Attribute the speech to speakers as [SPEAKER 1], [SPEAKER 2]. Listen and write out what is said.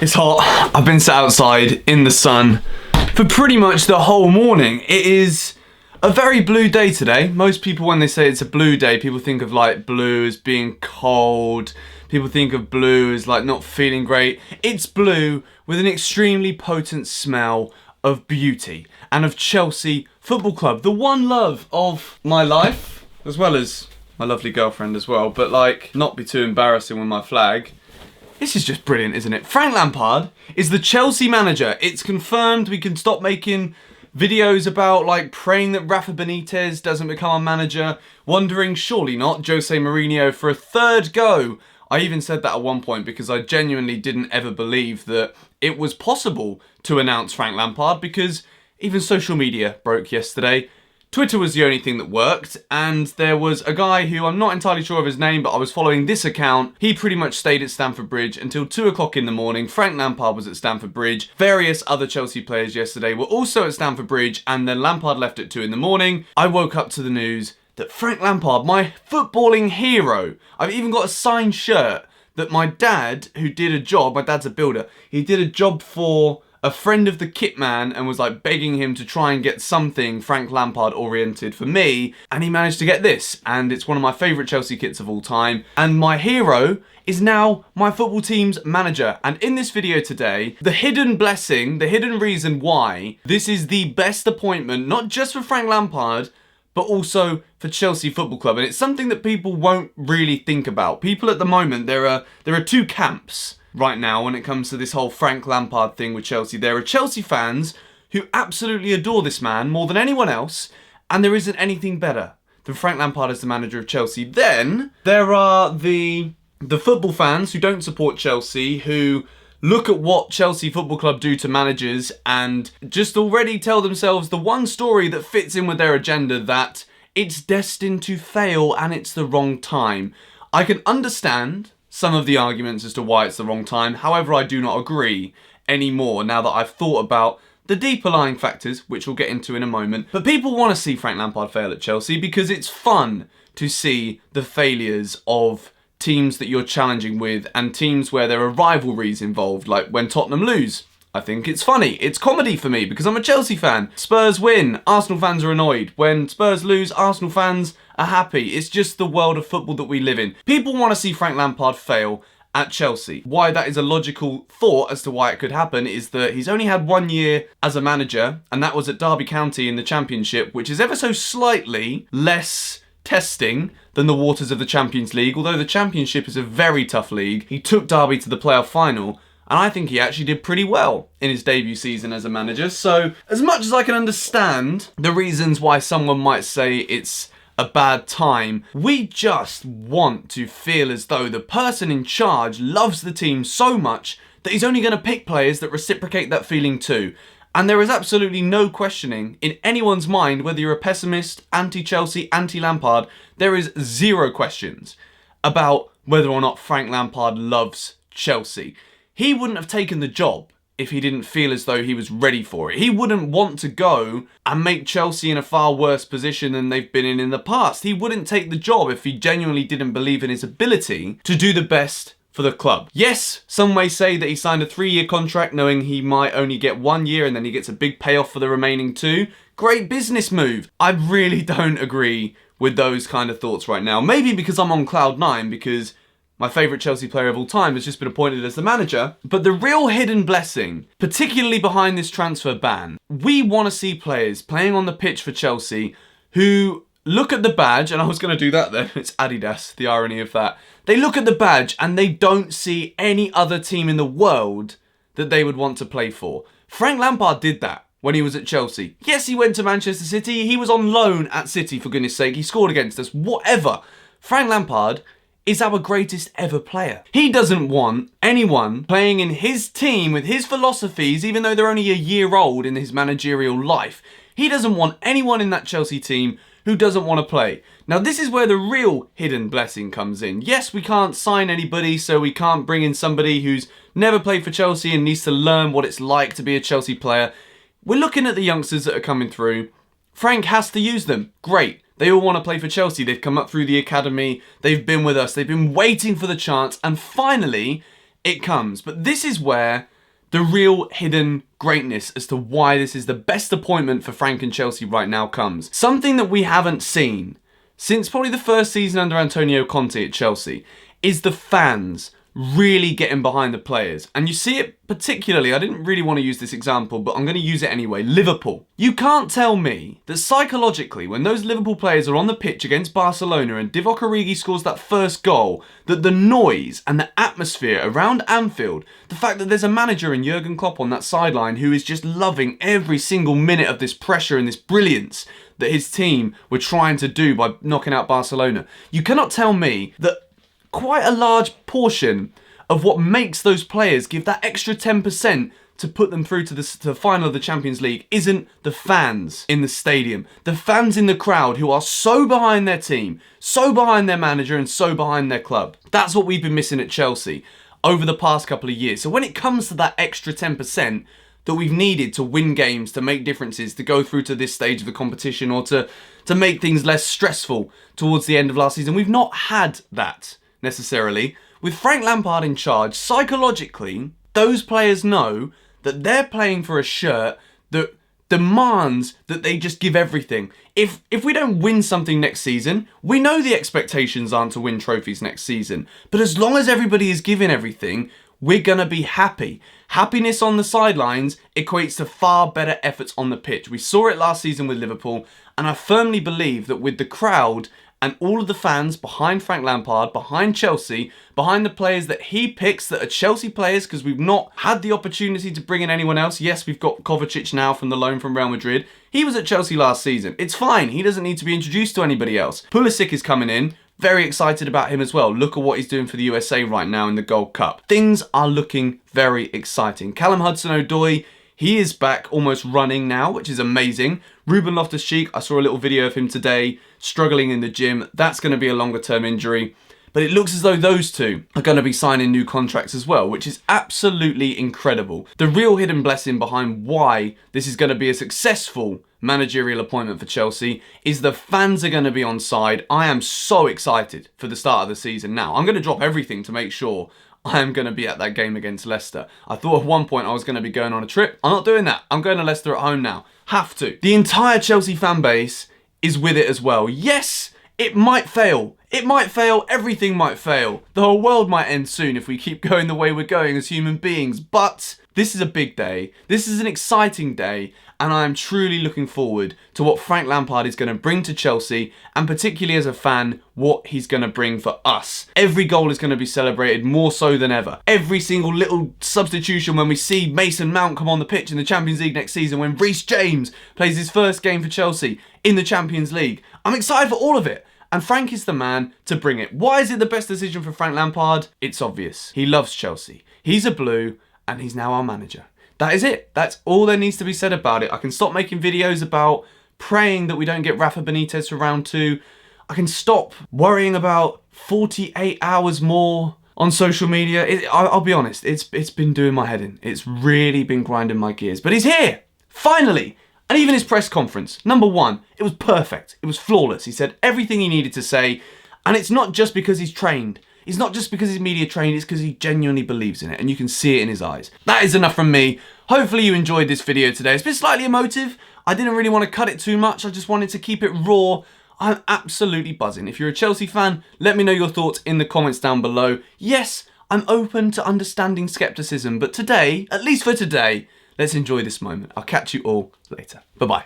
[SPEAKER 1] It's hot. I've been sat outside in the sun for pretty much the whole morning. It is a very blue day today. Most people, when they say it's a blue day, people think of like blue as being cold. People think of blue as like not feeling great. It's blue with an extremely potent smell of beauty and of Chelsea Football Club, the one love of my life, as well as my lovely girlfriend as well. But like, not be too embarrassing with my flag. This is just brilliant, isn't it? Frank Lampard is the Chelsea manager. It's confirmed. We can stop making videos about like praying that Rafa Benitez doesn't become our manager, wondering surely not Jose Mourinho for a third go. I even said that at one point because I genuinely didn't ever believe that it was possible to announce Frank Lampard, because even social media broke yesterday. Twitter was the only thing that worked, and there was a guy who, I'm not entirely sure of his name, but I was following this account. He pretty much stayed at Stamford Bridge until 2 o'clock in the morning. Frank Lampard was at Stamford Bridge. Various other Chelsea players yesterday were also at Stamford Bridge, and then Lampard left at 2 in the morning. I woke up to the news that Frank Lampard, my footballing hero, I've even got a signed shirt that my dad, who did a job, my dad's a builder, he did a job for a friend of the kit man and was like begging him to try and get something Frank Lampard oriented for me, and he managed to get this, and it's one of my favourite Chelsea kits of all time, and my hero is now my football team's manager. And in this video today, the hidden blessing, the hidden reason why this is the best appointment, not just for Frank Lampard, but also for Chelsea Football Club. And it's something that people won't really think about. People at the moment, there are two camps right now when it comes to this whole Frank Lampard thing with Chelsea. There are Chelsea fans who absolutely adore this man more than anyone else, and there isn't anything better than Frank Lampard as the manager of Chelsea. Then there are the football fans who don't support Chelsea, who look at what Chelsea Football Club do to managers and just already tell themselves the one story that fits in with their agenda, that it's destined to fail and it's the wrong time. I can understand some of the arguments as to why it's the wrong time. However, I do not agree anymore now that I've thought about the deeper lying factors, which we'll get into in a moment. But people want to see Frank Lampard fail at Chelsea because it's fun to see the failures of teams that you're challenging with and teams where there are rivalries involved, like when Tottenham lose. I think it's funny. It's comedy for me because I'm a Chelsea fan. Spurs win, Arsenal fans are annoyed. When Spurs lose, Arsenal fans are happy. It's just the world of football that we live in. People want to see Frank Lampard fail at Chelsea. Why that is a logical thought as to why it could happen is that he's only had 1 year as a manager, and that was at Derby County in the Championship, which is ever so slightly less testing than the waters of the Champions League. Although the Championship is a very tough league, he took Derby to the playoff final, and I think he actually did pretty well in his debut season as a manager. So as much as I can understand the reasons why someone might say it's a bad time, we just want to feel as though the person in charge loves the team so much that he's only going to pick players that reciprocate that feeling too. And there is absolutely no questioning in anyone's mind whether you're a pessimist, anti-Chelsea, anti-Lampard. There is zero questions about whether or not Frank Lampard loves Chelsea. He wouldn't have taken the job if he didn't feel as though he was ready for it. He wouldn't want to go and make Chelsea in a far worse position than they've been in the past. He wouldn't take the job if he genuinely didn't believe in his ability to do the best for the club. Yes, some may say that he signed a 3-year contract knowing he might only get 1 year and then he gets a big payoff for the remaining 2. Great business move. I really don't agree with those kind of thoughts right now. Maybe because I'm on cloud 9, because my favourite Chelsea player of all time has just been appointed as the manager. But the real hidden blessing, particularly behind this transfer ban, we want to see players playing on the pitch for Chelsea who look at the badge, and I was going to do that then, it's Adidas, the irony of that. They look at the badge and they don't see any other team in the world that they would want to play for. Frank Lampard did that when he was at Chelsea. Yes, he went to Manchester City, he was on loan at City, for goodness sake, he scored against us, whatever. Frank Lampard is our greatest ever player. He doesn't want anyone playing in his team with his philosophies, even though they're only a year old in his managerial life. He doesn't want anyone in that Chelsea team who doesn't want to play. Now, this is where the real hidden blessing comes in. Yes, we can't sign anybody, so we can't bring in somebody who's never played for Chelsea and needs to learn what it's like to be a Chelsea player. We're looking at the youngsters that are coming through. Frank has to use them. Great. They all want to play for Chelsea. They've come up through the academy. They've been with us. They've been waiting for the chance. And finally, it comes. But this is where the real hidden greatness as to why this is the best appointment for Frank and Chelsea right now comes. Something that we haven't seen since probably the first season under Antonio Conte at Chelsea is the fans really getting behind the players. And you see it particularly, I didn't really want to use this example, but I'm going to use it anyway, Liverpool. You can't tell me that psychologically, when those Liverpool players are on the pitch against Barcelona and Divock Origi scores that first goal, that the noise and the atmosphere around Anfield, the fact that there's a manager in Jurgen Klopp on that sideline who is just loving every single minute of this pressure and this brilliance that his team were trying to do by knocking out Barcelona. You cannot tell me that quite a large portion of what makes those players give that extra 10% to put them through to the final of the Champions League isn't the fans in the stadium. The fans in the crowd who are so behind their team, so behind their manager and so behind their club. That's what we've been missing at Chelsea over the past couple of years. So when it comes to that extra 10% that we've needed to win games, to make differences, to go through to this stage of the competition or to make things less stressful towards the end of last season, we've not had that necessarily. With Frank Lampard in charge, psychologically, those players know that they're playing for a shirt that demands that they just give everything. If we don't win something next season, we know the expectations aren't to win trophies next season. But as long as everybody is giving everything, we're going to be happy. Happiness on the sidelines equates to far better efforts on the pitch. We saw it last season with Liverpool, and I firmly believe that with the crowd and all of the fans behind Frank Lampard, behind Chelsea, behind the players that he picks that are Chelsea players, because we've not had the opportunity to bring in anyone else. Yes, we've got Kovacic now from the loan from Real Madrid. He was at Chelsea last season. It's fine. He doesn't need to be introduced to anybody else. Pulisic is coming in. Very excited about him as well. Look at what he's doing for the USA right now in the Gold Cup. Things are looking very exciting. Callum Hudson-Odoi, he is back almost running now, which is amazing. Ruben Loftus-Cheek, I saw a little video of him today, struggling in the gym. That's going to be a longer term injury. But it looks as though those two are going to be signing new contracts as well, which is absolutely incredible. The real hidden blessing behind why this is going to be a successful managerial appointment for Chelsea is the fans are going to be on side. I am so excited for the start of the season now. I'm going to drop everything to make sure I am going to be at that game against Leicester. I thought at one point I was going to be going on a trip. I'm not doing that. I'm going to Leicester at home now. Have to. The entire Chelsea fan base is with it as well. Yes, it might fail. It might fail. Everything might fail. The whole world might end soon if we keep going the way we're going as human beings. But this is a big day. This is an exciting day. And I am truly looking forward to what Frank Lampard is going to bring to Chelsea, and particularly as a fan, what he's going to bring for us. Every goal is going to be celebrated more so than ever. Every single little substitution when we see Mason Mount come on the pitch in the Champions League next season, when Reece James plays his first game for Chelsea in the Champions League. I'm excited for all of it. And Frank is the man to bring it. Why is it the best decision for Frank Lampard? It's obvious. He loves Chelsea. He's a Blue, and he's now our manager. That is it. That's all there needs to be said about it. I can stop making videos about praying that we don't get Rafa Benitez for round 2. I can stop worrying about 48 hours more on social media. I'll be honest, it's been doing my head in. It's really been grinding my gears. But he's here, finally. And even his press conference, number 1, it was perfect. It was flawless. He said everything he needed to say. And it's not just because he's trained. It's not just because he's media trained, it's because he genuinely believes in it, and you can see it in his eyes. That is enough from me. Hopefully you enjoyed this video today. It's been slightly emotive. I didn't really want to cut it too much. I just wanted to keep it raw. I'm absolutely buzzing. If you're a Chelsea fan, let me know your thoughts in the comments down below. Yes, I'm open to understanding skepticism, but today, at least for today, let's enjoy this moment. I'll catch you all later. Bye-bye.